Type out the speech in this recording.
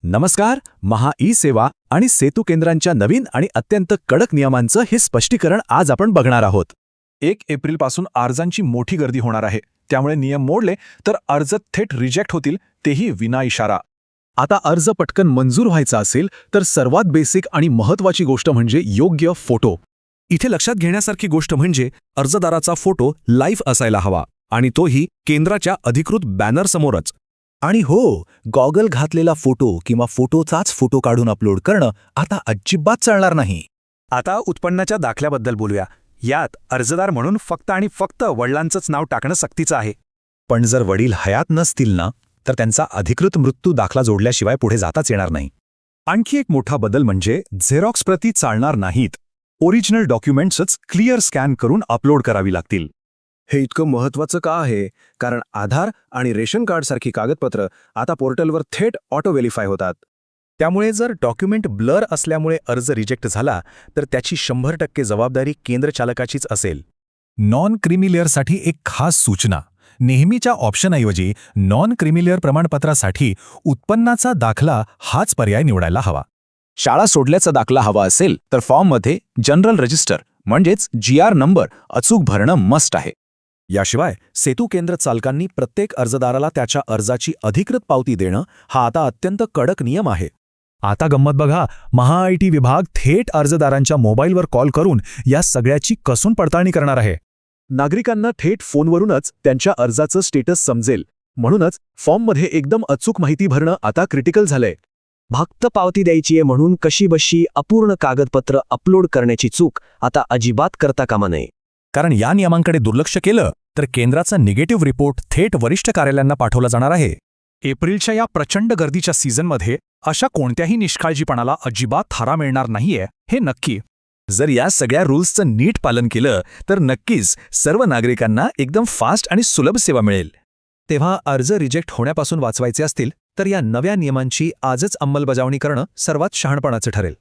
नमस्कार. महा ई सेवा आणि सेतू केंद्रांच्या नवीन आणि अत्यंत कडक नियमांचं हे स्पष्टीकरण आज आपण बघणार आहोत. 1 एप्रिलपासून अर्जांची मोठी गर्दी होणार आहे. त्यामुळे नियम मोडले तर अर्ज थेट रिजेक्ट होतील, तेही विना इशारा. आता अर्ज पटकन मंजूर व्हायचा असेल तर सर्वात बेसिक आणि महत्त्वाची गोष्ट म्हणजे योग्य फोटो. इथे लक्षात घेण्यासारखी गोष्ट म्हणजे अर्जदाराचा फोटो लाईव्ह असायला हवा आणि तोही केंद्राच्या अधिकृत बॅनरसमोरच. आणि हो, गॉगल घातलेला फोटो किंवा फोटोचाच फोटो काढून अपलोड करणं आता अजिबात चालणार नाही. आता उत्पन्नाच्या दाखल्याबद्दल बोलूया. यात अर्जदार म्हणून फक्त आणि फक्त वडिलांचंच नाव टाकणं सक्तीचं आहे. पण जर वडील हयात नसतील ना, तर त्यांचा अधिकृत मृत्यू दाखला जोडल्याशिवाय पुढे जाताच येणार नाही. आणखी एक मोठा बदल म्हणजे झेरॉक्स प्रती चालणार नाहीत. ओरिजिनल डॉक्युमेंट्सच क्लिअर स्कॅन करून अपलोड करावी लागतील. हे इतकं महत्त्वाचं का आहे? कारण आधार आणि रेशन कार्डसारखी कागदपत्र आता पोर्टलवर थेट ऑटो व्हेरिफाय होतात. त्यामुळे जर डॉक्युमेंट ब्लर असल्यामुळे अर्ज रिजेक्ट झाला तर त्याची 100% जबाबदारी केंद्र चालकाचीच असेल. नॉन क्रिमिलेअरसाठी एक खास सूचना. नेहमीच्या ऑप्शनऐवजी नॉन क्रिमिलेअर प्रमाणपत्रासाठी उत्पन्नाचा दाखला हाच पर्याय निवडायला हवा. शाळा सोडल्याचा दाखला हवा असेल तर फॉर्ममध्ये जनरल रजिस्टर म्हणजेच GR नंबर अचूक भरणं मस्ट आहे. याशिवाय सेतू केंद्र चालकांनी प्रत्येक अर्जदाराला त्याच्या अर्जाची अधिकृत पावती देणं हा आता अत्यंत कडक नियम आहे. आता गंमत बघा, महा-IT विभाग थेट अर्जदारांच्या मोबाईलवर कॉल करून या सगळ्याची कसून पडताळणी करणार आहे. नागरिकांना थेट फोनवरूनच त्यांच्या अर्जाचं स्टेटस समजेल. म्हणूनच फॉर्ममध्ये एकदम अचूक माहिती भरणं आता क्रिटिकल झालंय. फक्त पावती द्यायचीये म्हणून कशीबशी अपूर्ण कागदपत्र अपलोड करण्याची चूक आता अजिबात करता कामा नये. कारण या नियमांकडे दुर्लक्ष केलं तर केंद्राचा निगेटिव्ह रिपोर्ट थेट वरिष्ठ कार्यालयांना पाठवला जाणार आहे. एप्रिलच्या या प्रचंड गर्दीच्या सीझनमध्ये अशा कोणत्याही निष्काळजीपणाला अजिबात थारा मिळणार नाहीये, हे नक्की. जर या सगळ्या रूल्सचं नीट पालन केलं तर नक्कीच सर्व नागरिकांना एकदम फास्ट आणि सुलभ सेवा मिळेल. तेव्हा अर्ज रिजेक्ट होण्यापासून वाचवायचे असतील तर या नव्या नियमांची आजच अंमलबजावणी करणं सर्वात शहाणपणाचं ठरेल.